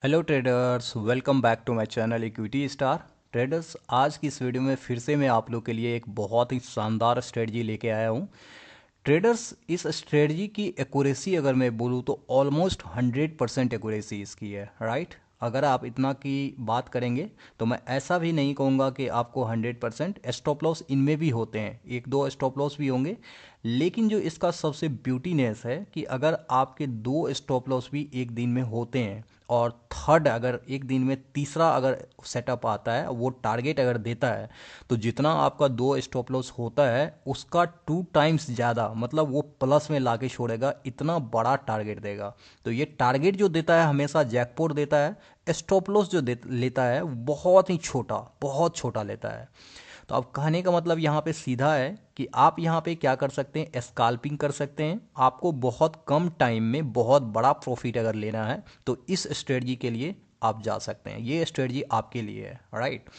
Hello traders, welcome back to my channel equity star. Traders, आज की इस video में फिर से मैं आप लोग के लिए एक बहुत ही शानदार स्ट्रेटजी लेके आया हूँ। ट्रेडर्स, इस स्ट्रेटजी की एक्यूरेसी अगर मैं बोलूँ तो ऑलमोस्ट 100% एक्यूरेसी इसकी है, राइट। अगर आप इतना की बात करेंगे तो मैं ऐसा भी नहीं कहूँगा कि आपको 100% स्टॉप लॉस इनमें भी होते हैं, एक दो स्टॉप लॉस भी होंगे। लेकिन जो इसका सबसे ब्यूटीनेस है कि अगर आपके दो स्टॉप लॉस भी एक दिन में होते हैं और थर्ड अगर एक दिन में तीसरा अगर सेटअप आता है, वो टारगेट अगर देता है, तो जितना आपका दो स्टॉप लॉस होता है उसका 2 टाइम्स ज़्यादा, मतलब वो प्लस में लाके छोड़ेगा, इतना बड़ा टारगेट देगा। तो ये टारगेट जो देता है हमेशा जैकपॉट देता है। स्टॉप लॉस जो लेता है वो बहुत ही छोटा, बहुत छोटा लेता है। तो अब कहने का मतलब यहाँ पे सीधा है कि आप यहाँ पे क्या कर सकते हैं, स्काल्पिंग कर सकते हैं। आपको बहुत कम टाइम में बहुत बड़ा प्रॉफिट अगर लेना है तो इस स्ट्रेटजी के लिए आप जा सकते हैं। ये स्ट्रेटजी आपके लिए है, राइट।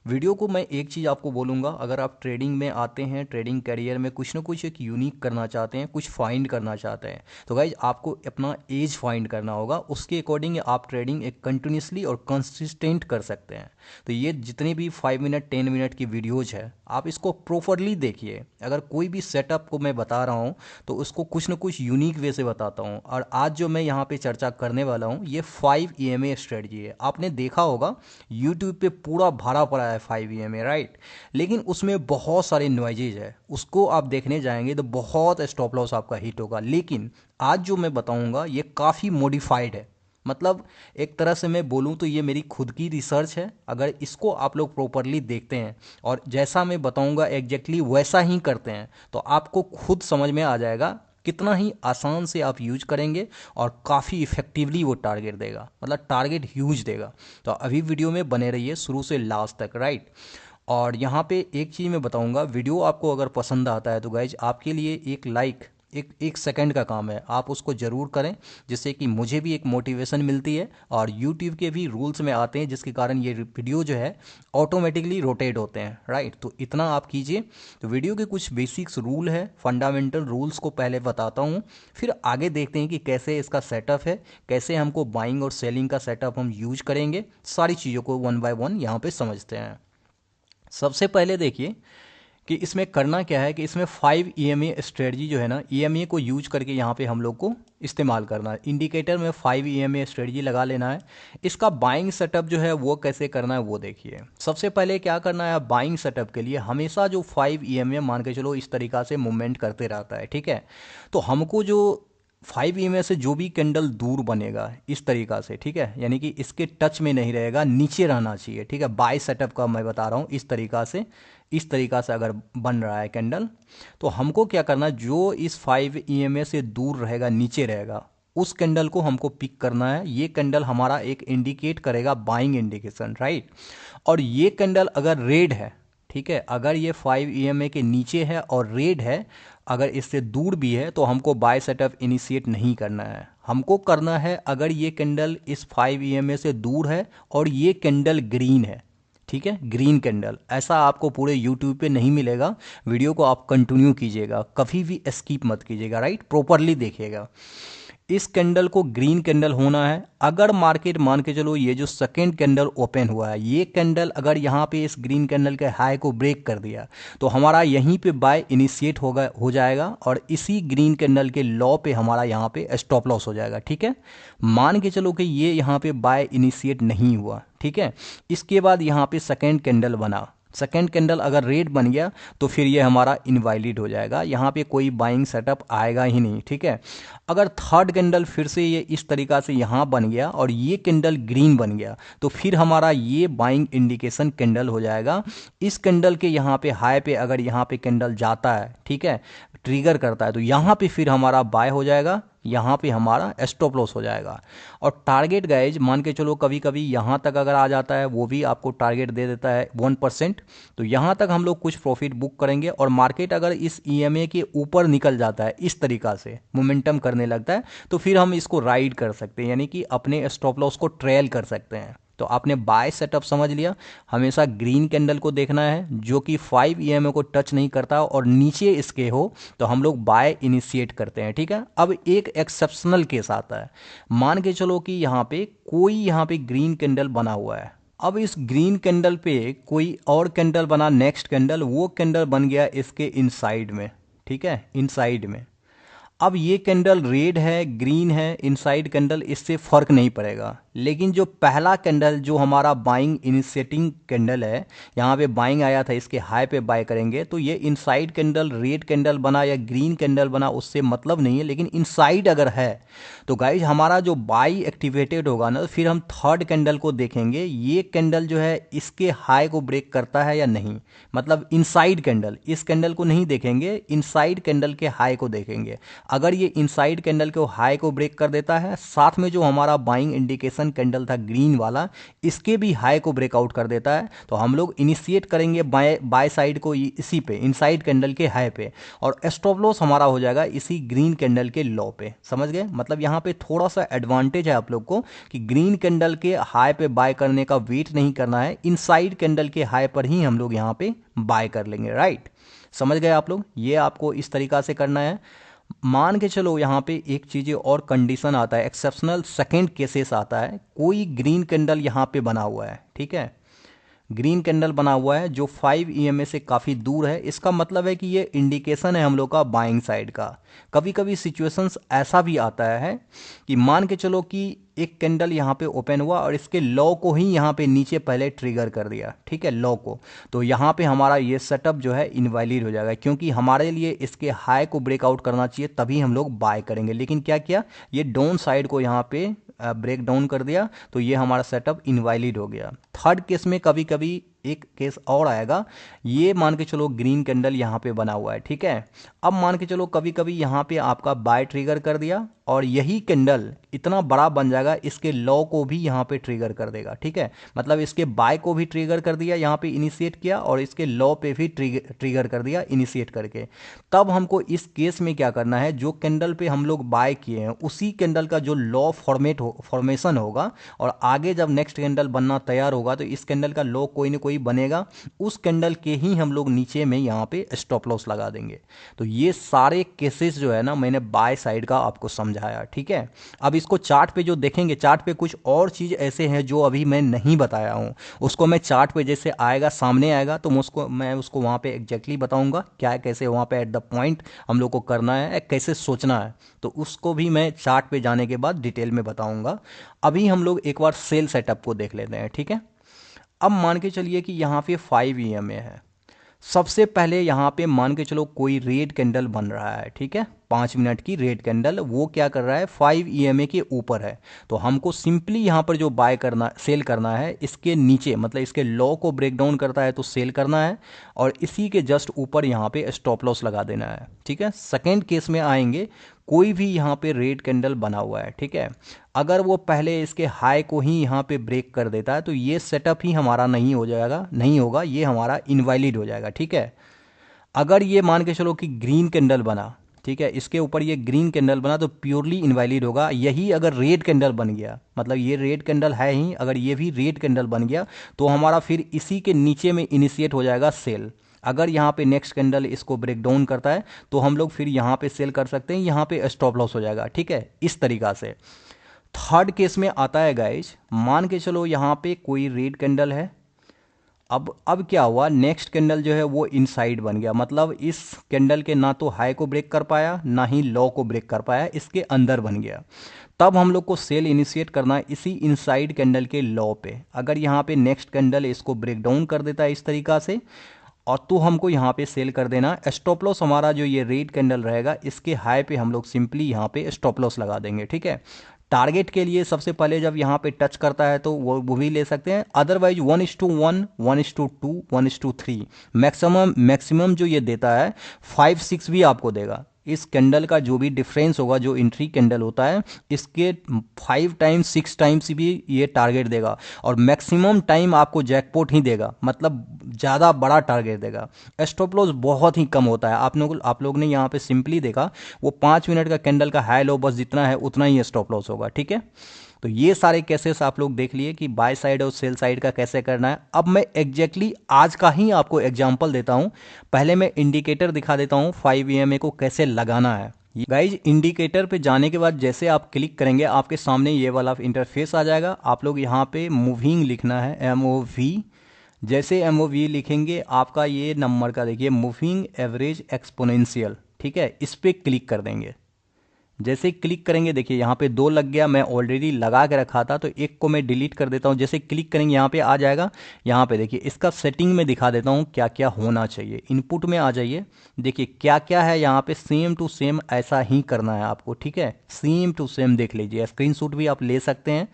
वीडियो को मैं एक चीज़ आपको बोलूँगा, अगर आप ट्रेडिंग में आते हैं, ट्रेडिंग करियर में कुछ ना कुछ एक यूनिक करना चाहते हैं, कुछ फाइंड करना चाहते हैं, तो गाइज आपको अपना एज फाइंड करना होगा। उसके अकॉर्डिंग आप ट्रेडिंग एक कंटिन्यूसली और कंसिस्टेंट कर सकते हैं। तो ये जितनी भी 5 मिनट 10 मिनट की वीडियोज है, आप इसको प्रॉपरली देखिए। अगर कोई भी सेटअप को मैं बता रहा हूँ तो उसको कुछ ना कुछ यूनिक वे से बताता हूँ। और आज जो मैं यहाँ पे चर्चा करने वाला हूँ ये 5 EMA स्ट्रेटजी है। आपने देखा होगा यूट्यूब पे पूरा भरा पड़ा है 5 EMA, राइट। लेकिन उसमें बहुत सारे नॉइजेज है, उसको आप देखने जाएंगे तो बहुत स्टॉप लॉस आपका हिट होगा। लेकिन आज जो मैं बताऊंगा ये काफ़ी मॉडिफाइड है। मतलब एक तरह से मैं बोलूं तो ये मेरी खुद की रिसर्च है। अगर इसको आप लोग प्रॉपरली देखते हैं और जैसा मैं बताऊंगा एग्जैक्टली वैसा ही करते हैं तो आपको खुद समझ में आ जाएगा कितना ही आसान से आप यूज करेंगे और काफ़ी इफेक्टिवली वो टारगेट देगा, मतलब टारगेट ह्यूज देगा। तो अभी वीडियो में बने रहिए शुरू से लास्ट तक, राइट। और यहाँ पे एक चीज़ मैं बताऊंगा, वीडियो आपको अगर पसंद आता है तो गाइज आपके लिए एक लाइक एक एक सेकंड का काम है, आप उसको ज़रूर करें, जिससे कि मुझे भी एक मोटिवेशन मिलती है। और यूट्यूब के भी रूल्स में आते हैं जिसके कारण ये वीडियो जो है ऑटोमेटिकली रोटेट होते हैं, राइट। तो इतना आप कीजिए। तो वीडियो के कुछ बेसिक्स रूल है, फंडामेंटल रूल्स को पहले बताता हूँ, फिर आगे देखते हैं कि कैसे इसका सेटअप है, कैसे हमको बाइंग और सेलिंग का सेटअप हम यूज करेंगे। सारी चीज़ों को वन बाय वन यहाँ पे समझते हैं। सबसे पहले देखिए कि इसमें करना क्या है कि इसमें 5 EMA स्ट्रेटजी जो है ना, EMA को यूज करके यहाँ पे हम लोग को इस्तेमाल करना है। इंडिकेटर में 5 EMA स्ट्रेटजी लगा लेना है। इसका बाइंग सेटअप जो है वो कैसे करना है वो देखिए। सबसे पहले क्या करना है, बाइंग सेटअप के लिए हमेशा जो 5 EMA मान के चलो इस तरीका से मूवमेंट करते रहता है, ठीक है। तो हमको जो 5 EMA से जो भी कैंडल दूर बनेगा इस तरीका से, ठीक है, यानी कि इसके टच में नहीं रहेगा, नीचे रहना चाहिए, ठीक है। बाय सेटअप का मैं बता रहा हूँ, इस तरीका से, इस तरीका से अगर बन रहा है कैंडल, तो हमको क्या करना है, जो इस 5 EMA से दूर रहेगा, नीचे रहेगा, उस कैंडल को हमको पिक करना है। ये कैंडल हमारा एक इंडिकेट करेगा बाइंग इंडिकेशन, राइट। और ये कैंडल अगर रेड है, ठीक है, अगर ये 5 EMA के नीचे है और रेड है, अगर इससे दूर भी है, तो हमको बाय सेटअप इनिशिएट नहीं करना है। हमको करना है अगर ये कैंडल इस 5 EMA से दूर है और ये कैंडल ग्रीन है, ठीक है, ग्रीन कैंडल, ऐसा आपको पूरे यूट्यूब पे नहीं मिलेगा। वीडियो को आप कंटिन्यू कीजिएगा, कभी भी स्किप मत कीजिएगा, राइट, प्रॉपरली देखिएगा। इस कैंडल को ग्रीन कैंडल होना है। अगर मार्केट मान के चलो ये जो सेकेंड कैंडल ओपन हुआ है, ये कैंडल अगर यहाँ पे इस ग्रीन कैंडल के हाई को ब्रेक कर दिया तो हमारा यहीं पे बाय इनिशिएट हो जाएगा और इसी ग्रीन कैंडल के लॉ पे हमारा यहाँ पे स्टॉप लॉस हो जाएगा, ठीक है। मान के चलो कि ये यहाँ पे बाय इनिशिएट नहीं हुआ, ठीक है। इसके बाद यहाँ पे सेकेंड कैंडल बना, सेकेंड कैंडल अगर रेड बन गया तो फिर ये हमारा इनवैलिड हो जाएगा, यहाँ पे कोई बाइंग सेटअप आएगा ही नहीं, ठीक है। अगर थर्ड कैंडल फिर से ये इस तरीका से यहाँ बन गया और ये कैंडल ग्रीन बन गया तो फिर हमारा ये बाइंग इंडिकेशन कैंडल हो जाएगा। इस कैंडल के यहाँ पे हाई पे अगर यहाँ पे कैंडल जाता है, ठीक है, ट्रिगर करता है, तो यहाँ पे फिर हमारा बाय हो जाएगा, यहाँ पे हमारा स्टॉप लॉस हो जाएगा। और टारगेट गाइज मान के चलो कभी कभी यहाँ तक अगर आ जाता है, वो भी आपको टारगेट दे देता है 1%, तो यहाँ तक हम लोग कुछ प्रॉफिट बुक करेंगे। और मार्केट अगर इस EMA के ऊपर निकल जाता है, इस तरीका से मोमेंटम करने लगता है, तो फिर हम इसको राइड कर सकते हैं, यानी कि अपने स्टॉप लॉस को ट्रेल कर सकते हैं, तो आपने बाय सेटअप समझ लिया। हमेशा ग्रीन कैंडल को देखना है जो कि 5 ईएमए को टच नहीं करता और नीचे इसके हो तो हम लोग बाय इनिशिएट करते हैं, ठीक है। अब एक एक्सेप्शनल केस आता है, मान के चलो कि यहाँ पे ग्रीन कैंडल बना हुआ है। अब इस ग्रीन कैंडल पे कोई और कैंडल बना, नेक्स्ट कैंडल, वो कैंडल बन गया इसके इनसाइड में, ठीक है, इनसाइड में। अब ये कैंडल रेड है, ग्रीन है, इनसाइड कैंडल, इससे फर्क नहीं पड़ेगा। लेकिन जो पहला कैंडल जो हमारा बाइंग इनिशिएटिंग कैंडल है, यहाँ पे बाइंग आया था, इसके हाई पे बाय करेंगे, तो ये इनसाइड कैंडल रेड कैंडल बना या ग्रीन कैंडल बना उससे मतलब नहीं है। लेकिन इनसाइड अगर है तो गाइज हमारा जो बाई एक्टिवेटेड होगा ना, फिर हम थर्ड कैंडल को देखेंगे, ये कैंडल जो है इसके हाई को ब्रेक करता है या नहीं। मतलब इनसाइड कैंडल, इस कैंडल को नहीं देखेंगे, इनसाइड कैंडल के हाई को देखेंगे। अगर ये इनसाइड कैंडल के हाई को ब्रेक कर देता है, साथ में जो हमारा बाइंग इंडिकेशन कैंडल था ग्रीन वाला, इसके भी हाई को ब्रेकआउट कर देता है, तो हम लोग इनिशिएट करेंगे बाय साइड को इसी पे, इनसाइड कैंडल के हाई पे, और स्टॉप लॉस हमारा हो जाएगा इसी ग्रीन कैंडल के लो पे। समझ गए? मतलब यहाँ पे थोड़ा सा एडवांटेज है आप लोग को कि ग्रीन कैंडल के हाई पे बाय करने का वेट नहीं करना है, इनसाइड कैंडल के हाई पर ही हम लोग यहाँ पे बाय कर लेंगे, राइट। समझ गए आप लोग? ये आपको इस तरीका से करना है। मान के चलो यहाँ पे एक चीज़ और कंडीशन आता है, एक्सेप्शनल सेकेंड केसेस आता है। कोई ग्रीन कैंडल यहाँ पे बना हुआ है, ठीक है, ग्रीन कैंडल बना हुआ है जो 5 ईएमए से काफ़ी दूर है। इसका मतलब है कि ये इंडिकेशन है हम लोग का बाइंग साइड का। कभी कभी सिचुएशंस ऐसा भी आता है कि मान के चलो कि एक कैंडल यहाँ पे ओपन हुआ और इसके लो को ही यहाँ पे नीचे पहले ट्रिगर कर दिया, ठीक है, लो को, तो यहाँ पे हमारा ये सेटअप जो है इनवैलिड हो जाएगा, क्योंकि हमारे लिए इसके हाई को ब्रेकआउट करना चाहिए, तभी हम लोग बाय करेंगे। लेकिन क्या किया, ये डाउन साइड को यहाँ पे ब्रेक डाउन कर दिया, तो ये हमारा सेटअप इनवैलिड हो गया। थर्ड केस में कभी कभी एक केस और आएगा, ये मान के चलो ग्रीन कैंडल यहाँ पे बना हुआ है, ठीक है। अब मान के चलो कभी कभी यहाँ पे आपका बाय ट्रिगर कर दिया और यही कैंडल इतना बड़ा बन जाएगा, इसके लो को भी यहाँ पे ट्रिगर कर देगा, ठीक है। मतलब इसके बाय को भी ट्रिगर कर दिया, यहाँ पे इनिशिएट किया, और इसके लो पे भी ट्रिगर कर दिया इनिशिएट करके। तब हमको इस केस में क्या करना है, जो कैंडल पे हम लोग बाय किए हैं उसी कैंडल का जो लो फॉर्मेशन होगा, और आगे जब नेक्स्ट कैंडल बनना तैयार होगा तो इस कैंडल का लो कोई ना कोई बनेगा, उस कैंडल के ही हम लोग नीचे में यहाँ पे स्टॉप लॉस लगा देंगे। तो ये सारे केसेस जो है ना, मैंने बाय साइड का आपको समझाया, ठीक है। अब इसको चार्ट पे जो देखेंगे, चार्ट पे कुछ और चीज़ ऐसे हैं जो अभी मैं नहीं बताया हूँ, उसको मैं चार्ट पे जैसे आएगा, सामने आएगा, तो मैं उसको वहाँ पे एग्जैक्टली बताऊँगा क्या है, कैसे वहाँ पे एट द पॉइंट हम लोग को करना है, कैसे सोचना है, तो उसको भी मैं चार्ट पे जाने के बाद डिटेल में बताऊँगा। अभी हम लोग एक बार सेल सेटअप को देख लेते हैं, ठीक है। अब मान के चलिए कि यहाँ पे 5 ईएमए है। सबसे पहले यहाँ पे मान के चलो कोई रेड कैंडल बन रहा है, ठीक है, 5 मिनट की रेड कैंडल, वो क्या कर रहा है, 5 ईएमए के ऊपर है। तो हमको सिंपली यहाँ पर जो बाय करना, सेल करना है, इसके नीचे, मतलब इसके लो को ब्रेक डाउन करता है तो सेल करना है, और इसी के जस्ट ऊपर यहाँ पे स्टॉप लॉस लगा देना है, ठीक है। सेकेंड केस में आएंगे, कोई भी यहाँ पे रेड कैंडल बना हुआ है, ठीक है, अगर वो पहले इसके हाई को ही यहाँ पे ब्रेक कर देता है तो ये सेटअप ही हमारा नहीं हो जाएगा, नहीं होगा, ये हमारा इनवैलिड हो जाएगा, ठीक है। अगर ये मान के चलो कि ग्रीन कैंडल बना, ठीक है, इसके ऊपर ये ग्रीन कैंडल बना, तो प्योरली इनवैलिड होगा। यही अगर रेड कैंडल बन गया, मतलब ये रेड कैंडल है ही, अगर ये भी रेड कैंडल बन गया तो हमारा फिर इसी के नीचे में इनिशिएट हो जाएगा सेल। अगर यहाँ पे नेक्स्ट कैंडल इसको ब्रेक डाउन करता है तो हम लोग फिर यहाँ पे सेल कर सकते हैं, यहाँ पे स्टॉप लॉस हो जाएगा, ठीक है, इस तरीका से। थर्ड केस में आता है गाइज, मान के चलो यहाँ पे कोई रेड कैंडल है। अब क्या हुआ, नेक्स्ट कैंडल जो है वो इनसाइड बन गया, मतलब इस कैंडल के ना तो हाई को ब्रेक कर पाया ना ही लो को ब्रेक कर पाया, इसके अंदर बन गया। तब हम लोग को सेल इनिशिएट करना है इसी इनसाइड कैंडल के लो पे। अगर यहाँ पे नेक्स्ट कैंडल इसको ब्रेक डाउन कर देता है इस तरीका से, और तो हमको यहाँ पे सेल कर देना। स्टॉप लॉस हमारा जो ये रेड कैंडल रहेगा, इसके हाई पे हम लोग सिंपली यहाँ पे स्टॉप लॉस लगा देंगे, ठीक है। टारगेट के लिए सबसे पहले जब यहाँ पे टच करता है तो वो भी ले सकते हैं, अदरवाइज 1:1, 1:2, 1:3 मैक्सिमम जो ये देता है 5-6 भी आपको देगा। इस कैंडल का जो भी डिफरेंस होगा, जो एंट्री कैंडल होता है, इसके 5 टाइम्स 6 टाइम्स भी ये टारगेट देगा, और मैक्सिमम टाइम आपको जैकपॉट ही देगा, मतलब ज़्यादा बड़ा टारगेट देगा। स्टॉप लॉस बहुत ही कम होता है। आप लोग ने यहाँ पे सिंपली देखा, वो 5 मिनट का कैंडल का हाई लो बस जितना है उतना ही स्टॉप लॉस होगा, ठीक है। तो ये सारे केसेस आप लोग देख लिए कि बाय साइड और सेल साइड का कैसे करना है। अब मैं एग्जैक्टली आज का ही आपको एग्जांपल देता हूं। पहले मैं इंडिकेटर दिखा देता हूं 5 EMA को कैसे लगाना है। गाइज इंडिकेटर पे जाने के बाद जैसे आप क्लिक करेंगे आपके सामने ये वाला इंटरफेस आ जाएगा। आप लोग यहाँ पे मूविंग लिखना है, MOV। जैसे MOV लिखेंगे आपका ये नंबर का देखिए मूविंग एवरेज एक्सपोनेंशियल, ठीक है, इस पर क्लिक कर देंगे। जैसे ही क्लिक करेंगे देखिए यहाँ पे 2 लग गया, मैं ऑलरेडी लगा के रखा था तो एक को मैं डिलीट कर देता हूँ। जैसे क्लिक करेंगे यहाँ पे आ जाएगा। यहाँ पे देखिए इसका सेटिंग में दिखा देता हूँ क्या क्या होना चाहिए। इनपुट में आ जाइए, देखिए क्या क्या है यहाँ पे, सेम टू सेम ऐसा ही करना है आपको, ठीक है, सेम टू सेम देख लीजिए, स्क्रीनशॉट भी आप ले सकते हैं।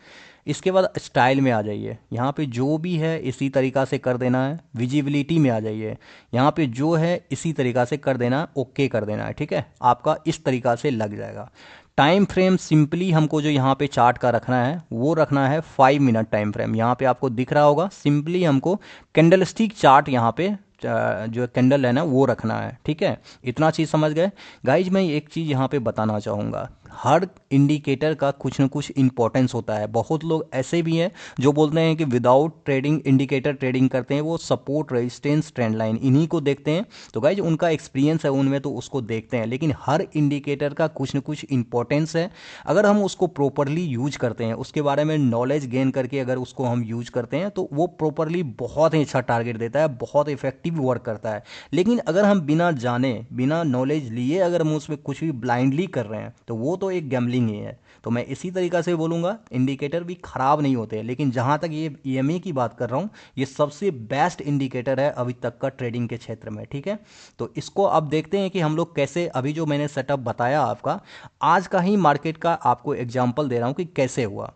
इसके बाद स्टाइल में आ जाइए, यहाँ पे जो भी है इसी तरीका से कर देना है। विजिबिलिटी में आ जाइए, यहाँ पे जो है इसी तरीका से कर देना है, ओके कर देना है, ठीक है, आपका इस तरीका से लग जाएगा। टाइम फ्रेम सिंपली हमको जो यहाँ पे चार्ट का रखना है वो रखना है 5 मिनट टाइम फ्रेम। यहाँ पे आपको दिख रहा होगा, सिंपली हमको कैंडलस्टिक चार्ट यहाँ पे जो कैंडल है ना वो रखना है, ठीक है। इतना चीज़ समझ गए गाइज। मैं एक चीज़ यहाँ पे बताना चाहूँगा, हर इंडिकेटर का कुछ न कुछ इंपॉर्टेंस होता है। बहुत लोग ऐसे भी हैं जो बोलते हैं कि विदाउट ट्रेडिंग इंडिकेटर ट्रेडिंग करते हैं, वो सपोर्ट, रेजिस्टेंस, ट्रेंड लाइन इन्हीं को देखते हैं। तो गाइज उनका एक्सपीरियंस है उनमें तो उसको देखते हैं, लेकिन हर इंडिकेटर का कुछ न कुछ इंपॉर्टेंस है। अगर हम उसको प्रॉपरली यूज करते हैं, उसके बारे में नॉलेज गेन करके अगर उसको हम यूज करते हैं तो वो प्रॉपरली बहुत ही अच्छा टारगेट देता है, बहुत इफेक्टिव वर्क करता है। लेकिन अगर हम बिना जाने, बिना नॉलेज लिए अगर हम उसमें कुछ भी ब्लाइंडली कर रहे हैं तो वो तो एक गैम्बलिंग ही है। तो मैं इसी तरीका से बोलूँगा, इंडिकेटर भी खराब नहीं होते, लेकिन जहाँ तक ये EMA की बात कर रहा हूँ, ये सबसे बेस्ट इंडिकेटर है अभी तक का ट्रेडिंग के क्षेत्र में, ठीक है। तो इसको अब देखते हैं कि हम लोग कैसे, अभी जो मैंने सेटअप बताया आपका, आज का ही मार्केट का आपको एग्जाम्पल दे रहा हूँ कि कैसे हुआ।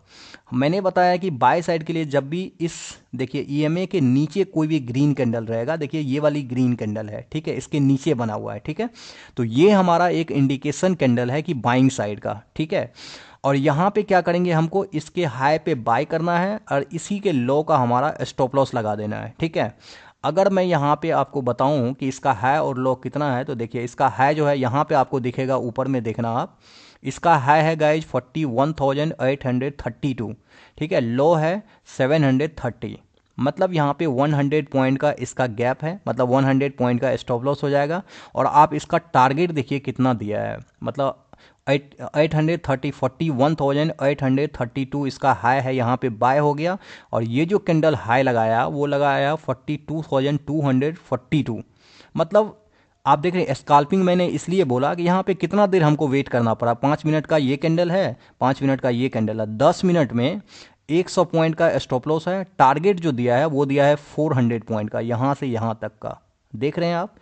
मैंने बताया कि बाय साइड के लिए जब भी इस देखिए EMA के नीचे कोई भी ग्रीन कैंडल रहेगा, देखिए ये वाली ग्रीन कैंडल है, ठीक है, इसके नीचे बना हुआ है, ठीक है, तो ये हमारा एक इंडिकेशन कैंडल है कि बाइंग साइड का, ठीक है। और यहाँ पे क्या करेंगे, हमको इसके हाई पे बाय करना है और इसी के लो का हमारा स्टॉप लॉस लगा देना है, ठीक है। अगर मैं यहाँ पे आपको बताऊँ कि इसका हाई और लो कितना है, तो देखिए इसका हाई जो है यहाँ पे आपको दिखेगा, ऊपर में देखना आप, इसका हाई है गाइज 41,832, ठीक है, लो है 730, मतलब यहाँ पे 100 पॉइंट का इसका गैप है, मतलब 100 पॉइंट का स्टॉप लॉस हो जाएगा। और आप इसका टारगेट देखिए कितना दिया है, मतलब 41,832 इसका हाई है, यहाँ पे बाय हो गया। और ये जो कैंडल हाई लगाया वो लगाया 42,242, मतलब आप देख रहे हैं। स्कैल्पिंग मैंने इसलिए बोला कि यहाँ पे कितना देर हमको वेट करना पड़ा, 5 मिनट का ये कैंडल है, 5 मिनट का ये कैंडल है, 10 मिनट में 100 पॉइंट का स्टॉप लॉस है। टारगेट जो दिया है वो दिया है 400 पॉइंट का, यहाँ से यहाँ तक का, देख रहे हैं आप।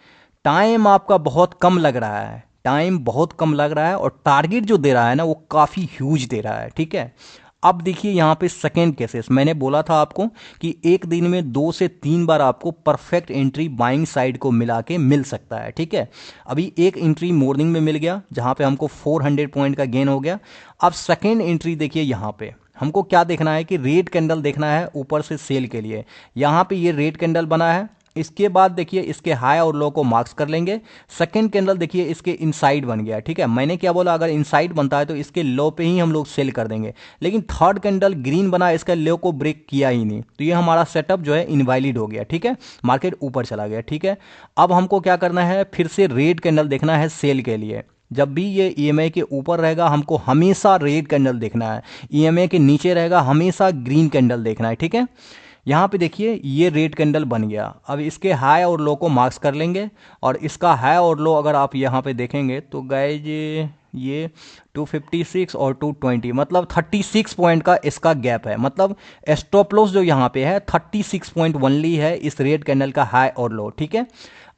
टाइम आपका बहुत कम लग रहा है, टाइम बहुत कम लग रहा है, और टारगेट जो दे रहा है ना वो काफ़ी ह्यूज दे रहा है, ठीक है। अब देखिए यहाँ पे सेकेंड केसेस, मैंने बोला था आपको कि एक दिन में 2 से 3 बार आपको परफेक्ट एंट्री बाइंग साइड को मिला के मिल सकता है, ठीक है। अभी एक एंट्री मॉर्निंग में मिल गया जहाँ पे हमको 400 पॉइंट का गेन हो गया। अब सेकेंड एंट्री देखिए, यहाँ पे हमको क्या देखना है कि रेड कैंडल देखना है ऊपर से सेल के लिए। यहाँ पे ये रेड कैंडल बना है, इसके बाद देखिए इसके हाई और लो को मार्क्स कर लेंगे। सेकंड कैंडल देखिए इसके इनसाइड बन गया, ठीक है। मैंने क्या बोला, अगर इनसाइड बनता है तो इसके लो पे ही हम लोग सेल कर देंगे, लेकिन थर्ड कैंडल ग्रीन बना, इसका लो को ब्रेक किया ही नहीं, तो ये हमारा सेटअप जो है इनवैलिड हो गया, ठीक है, मार्केट ऊपर चला गया, ठीक है। अब हमको क्या करना है, फिर से रेड कैंडल देखना है सेल के लिए। जब भी ये EMA के ऊपर रहेगा हमको हमेशा रेड कैंडल देखना है, EMA के नीचे रहेगा हमेशा ग्रीन कैंडल देखना है, ठीक है। यहाँ पे देखिए ये रेड कैंडल बन गया। अब इसके हाई और लो को मार्क्स कर लेंगे, और इसका हाई और लो अगर आप यहाँ पे देखेंगे तो गाइज ये 256 और 220, मतलब 36 पॉइंट का इसका गैप है, मतलब स्टॉप लॉस जो यहाँ पे है 36 पॉइंट ओनली है इस रेड कैंडल का हाई और लो, ठीक है।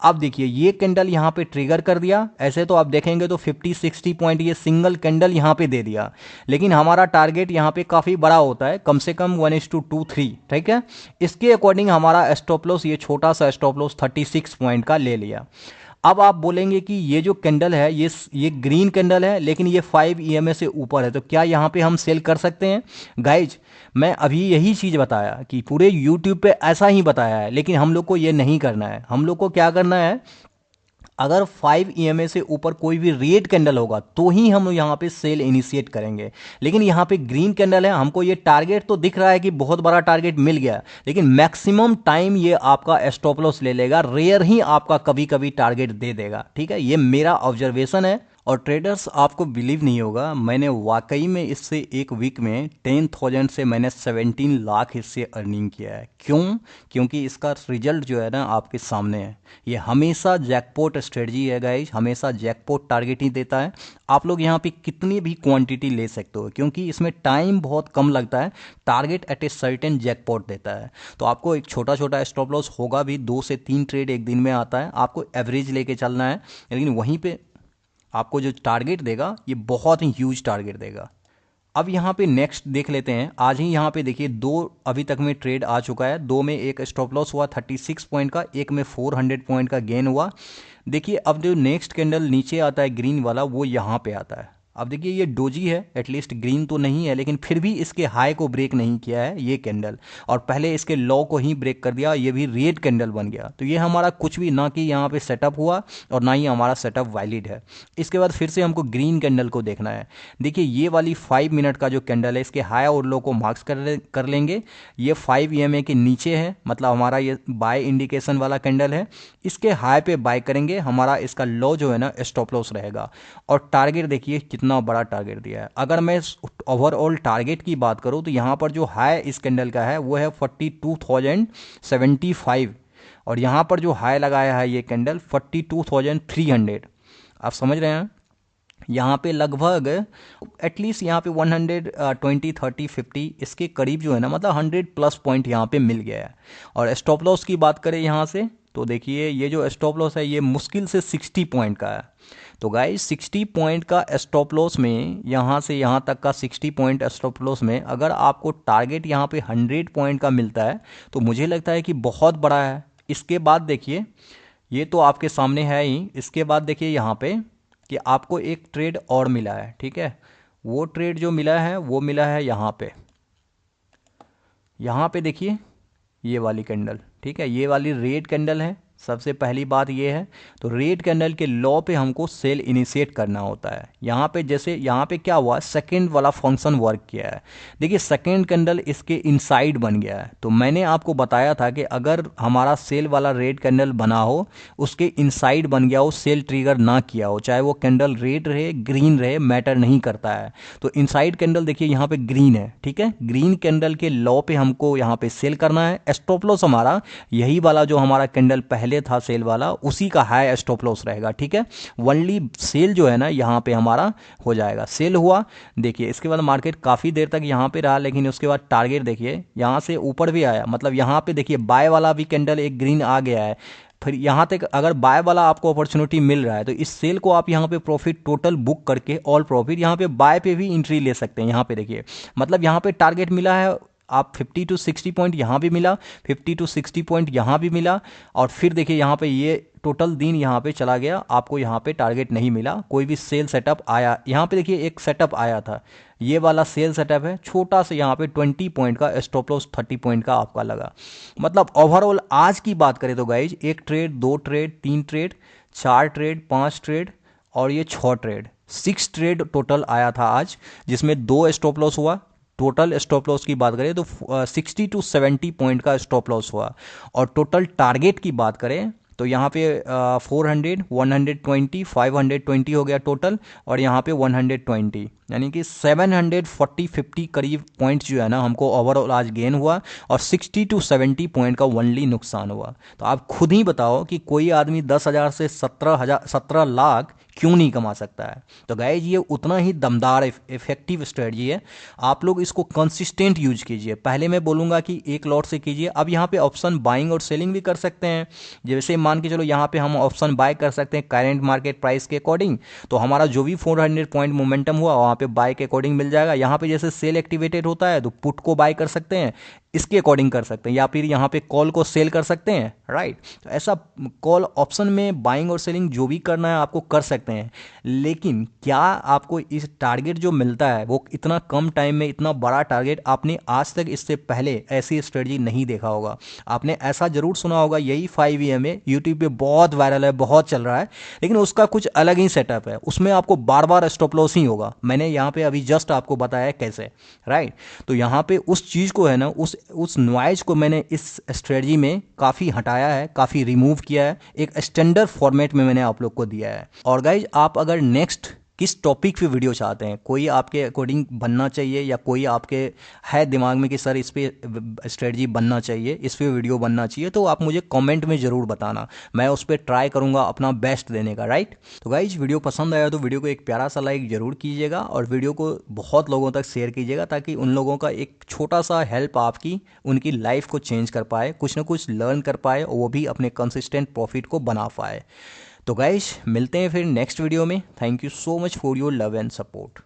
अब देखिए ये कैंडल यहाँ पे ट्रिगर कर दिया, ऐसे तो आप देखेंगे तो 50-60 पॉइंट ये सिंगल कैंडल यहाँ पे दे दिया, लेकिन हमारा टारगेट यहाँ पे काफ़ी बड़ा होता है, कम से कम 1:2-3, ठीक है। इसके अकॉर्डिंग हमारा स्टॉप लॉस, ये छोटा सा स्टॉप लॉस 36 पॉइंट का ले लिया। अब आप बोलेंगे कि ये जो कैंडल है ये ग्रीन कैंडल है, लेकिन ये 5 EMA से ऊपर है, तो क्या यहाँ पे हम सेल कर सकते हैं? गाइज मैं अभी यही चीज़ बताया कि पूरे YouTube पे ऐसा ही बताया है, लेकिन हम लोग को ये नहीं करना है। हम लोग को क्या करना है, अगर 5 EMA से ऊपर कोई भी रेड कैंडल होगा तो ही हम यहाँ पे सेल इनिशिएट करेंगे। लेकिन यहाँ पे ग्रीन कैंडल है, हमको ये टारगेट तो दिख रहा है कि बहुत बड़ा टारगेट मिल गया, लेकिन मैक्सिमम टाइम ये आपका स्टॉप लॉस ले लेगा, रेयर ही आपका कभी कभी टारगेट दे देगा। ठीक है, ये मेरा ऑब्जर्वेशन है। और ट्रेडर्स, आपको बिलीव नहीं होगा, मैंने वाकई में इससे एक वीक में 10,000 से मैंने 17 लाख इससे अर्निंग किया है। क्यों? क्योंकि इसका रिजल्ट जो है ना आपके सामने है। ये हमेशा जैकपॉट स्ट्रेटजी है गाइज, हमेशा जैकपॉट टारगेट ही देता है। आप लोग यहाँ पे कितनी भी क्वांटिटी ले सकते हो, क्योंकि इसमें टाइम बहुत कम लगता है, target at a certain jackpot देता है। तो आपको एक छोटा छोटा स्टॉप लॉस होगा भी, 2 से 3 ट्रेड एक दिन में आता है, आपको एवरेज लेके चलना है। लेकिन वहीं पे आपको जो टारगेट देगा ये बहुत ही ह्यूज टारगेट देगा। अब यहाँ पे नेक्स्ट देख लेते हैं। आज ही यहाँ पे देखिए 2 अभी तक में ट्रेड आ चुका है, 2 में एक स्टॉप लॉस हुआ 36 पॉइंट का, एक में 400 पॉइंट का गेन हुआ। देखिए अब जो नेक्स्ट कैंडल नीचे आता है ग्रीन वाला, वो यहाँ पे आता है। अब देखिए ये डोजी है, एटलीस्ट ग्रीन तो नहीं है, लेकिन फिर भी इसके हाई को ब्रेक नहीं किया है ये कैंडल, और पहले इसके लो को ही ब्रेक कर दिया, ये भी रेड कैंडल बन गया। तो ये हमारा कुछ भी ना कि यहाँ पे सेटअप हुआ और ना ही हमारा सेटअप वैलिड है। इसके बाद फिर से हमको ग्रीन कैंडल को देखना है। देखिए ये वाली 5 मिनट का जो कैंडल है, इसके हाई और लो को मार्क्स कर लेंगे। ये 5 EMA के नीचे है, मतलब हमारा ये बाय इंडिकेशन वाला कैंडल है। इसके हाई पे बाय करेंगे, हमारा इसका लो जो है ना स्टॉप लॉस रहेगा। और टारगेट देखिए कितना बड़ा टारगेट दिया है। अगर मैं ओवरऑल टारगेट की बात करूं तो यहां पर जो हाई इस कैंडल का है वो है 42,075, और यहां पर जो हाई लगाया है ये कैंडल 42,300। आप समझ रहे हैं, यहाँ पे लगभग एटलीस्ट यहाँ पे 120, 30, 50 इसके करीब जो है ना, मतलब 100+ पॉइंट यहाँ पे मिल गया है। और स्टॉप लॉस की बात करें यहाँ से, तो देखिए ये जो स्टॉप लॉस है ये मुश्किल से 60 पॉइंट का है। तो गाइस 60 पॉइंट का स्टॉप लॉस में, यहाँ से यहाँ तक का 60 पॉइंट स्टॉप लॉस में अगर आपको टारगेट यहाँ पे 100 पॉइंट का मिलता है तो मुझे लगता है कि बहुत बड़ा है। इसके बाद देखिए, ये तो आपके सामने है ही, इसके बाद देखिए यहाँ पे कि आपको एक ट्रेड और मिला है। ठीक है, वो ट्रेड जो मिला है वो मिला है यहाँ पे, यहाँ पे देखिए ये वाली कैंडल। ठीक है, ये वाली रेड कैंडल है। सबसे पहली बात ये है, तो रेड कैंडल के लो पे हमको सेल इनिशिएट करना होता है। यहाँ पे जैसे यहाँ पे क्या हुआ, सेकंड वाला फंक्शन वर्क किया है। देखिए सेकंड कैंडल इसके इनसाइड बन गया है। तो मैंने आपको बताया था कि अगर हमारा सेल वाला रेड कैंडल बना हो, उसके इनसाइड बन गया हो, सेल ट्रिगर ना किया हो, चाहे वो कैंडल रेड रहे ग्रीन रहे, मैटर नहीं करता है। तो इनसाइड कैंडल देखिए यहाँ पे ग्रीन है। ठीक है, ग्रीन कैंडल के लो पे हमको यहाँ पे सेल करना है। स्टॉप लॉस हमारा यही वाला जो हमारा कैंडल पहले था सेल वाला, उसी का हाई स्टॉप लॉस रहेगा। ठीक है, ओनली सेल जो है ना यहाँ पे हमारा हो जाएगा। सेल हुआ, देखिए इसके बाद मार्केट काफी देर तक यहाँ पे रहा, लेकिन उसके बाद टारगेट देखिए यहाँ से ऊपर भी आया, मतलब यहाँ पे देखिए बाय वाला भी कैंडल एक ग्रीन आ गया है। फिर यहाँ तक अगर बाय वाला आपको अपॉर्चुनिटी मिल रहा है तो इस सेल को आप यहाँ पे प्रॉफिट टोटल बुक करके ऑल प्रॉफिट यहाँ पे बाय पे भी एंट्री ले सकते हैं। यहाँ पे देखिए, मतलब यहाँ पे टारगेट मिला है आप 50 to 60 पॉइंट यहाँ भी मिला, 50 to 60 पॉइंट यहाँ भी मिला, और फिर देखिए यहाँ पे ये टोटल दिन यहाँ पे चला गया, आपको यहाँ पे टारगेट नहीं मिला, कोई भी सेल सेटअप आया। यहाँ पे देखिए एक सेटअप आया था, ये वाला सेल सेटअप है, छोटा सा यहाँ पे 20 पॉइंट का स्टॉप लॉस 30 पॉइंट का आपका लगा। मतलब ओवरऑल आज की बात करें तो guys 1 trade 2 trade 3 trade 4 trade 5 trade और ये 6 ट्रेड 6 ट्रेड टोटल आया था आज, जिसमें 2 स्टॉप लॉस हुआ। टोटल स्टॉप लॉस की बात करें तो 60 to 70 पॉइंट का स्टॉप लॉस हुआ। और टोटल टारगेट की बात करें तो यहाँ पे 400, 120, 520 हो गया टोटल, और यहाँ पे 120, यानी कि 740-50 करीब पॉइंट्स जो है ना हमको ओवरऑल आज गेन हुआ, और 60 to 70 पॉइंट का ओनली नुकसान हुआ। तो आप खुद ही बताओ कि कोई आदमी 10,000 से 17 लाख क्यों नहीं कमा सकता है। तो गाइज ये उतना ही दमदार इफेक्टिव स्ट्रेटजी है, आप लोग इसको कंसिस्टेंट यूज कीजिए। पहले मैं बोलूँगा कि एक लॉट से कीजिए, अब यहाँ पे ऑप्शन बाइंग और सेलिंग भी कर सकते हैं। जैसे मान के चलो यहाँ पे हम ऑप्शन बाय कर सकते हैं करेंट मार्केट प्राइस के अकॉर्डिंग, तो हमारा जो भी 400 पॉइंट मोमेंटम हुआ वहाँ पे बाय के अकॉर्डिंग मिल जाएगा। यहाँ पे जैसे सेल एक्टिवेटेड होता है तो पुट को बाय कर सकते हैं, इसके अकॉर्डिंग कर सकते हैं, या फिर यहाँ पे कॉल को सेल कर सकते हैं, राइट। तो ऐसा कॉल ऑप्शन में बाइंग और सेलिंग जो भी करना है आपको कर सकते हैं, लेकिन क्या आपको इस टारगेट जो मिलता है वो इतना कम टाइम में, इतना बड़ा टारगेट आपने आज तक इससे पहले ऐसी स्ट्रेटजी नहीं देखा होगा। आपने ऐसा जरूर सुना होगा, यही 5 EMA यूट्यूब पे बहुत वायरल है, बहुत चल रहा है, लेकिन उसका कुछ अलग ही सेटअप है। उसमें आपको बार बार स्टॉप लॉस ही होगा। मैंने यहाँ पे अभी जस्ट आपको बताया कैसे, राइट। तो यहाँ पे उस चीज़ को है ना, उस नॉइज को मैंने इस स्ट्रेटजी में काफ़ी हटाया है, काफ़ी रिमूव किया है, एक स्टैंडर्ड फॉर्मेट में मैंने आप लोग को दिया है। और गाइज, आप अगर नेक्स्ट किस टॉपिक पे वीडियो चाहते हैं, कोई आपके अकॉर्डिंग बनना चाहिए, या कोई आपके है दिमाग में कि सर इस पे स्ट्रेटजी बनना चाहिए, इस पे वीडियो बनना चाहिए, तो आप मुझे कमेंट में ज़रूर बताना। मैं उस पर ट्राई करूँगा अपना बेस्ट देने का, राइट। तो गाइज, वीडियो पसंद आया तो वीडियो को एक प्यारा सा लाइक ज़रूर कीजिएगा, और वीडियो को बहुत लोगों तक शेयर कीजिएगा, ताकि उन लोगों का एक छोटा सा हेल्प आपकी उनकी लाइफ को चेंज कर पाए, कुछ ना कुछ लर्न कर पाए, और वो भी अपने कंसिस्टेंट प्रॉफिट को बना पाए। तो गाइस, मिलते हैं फिर नेक्स्ट वीडियो में। Thank you so much for your love and support.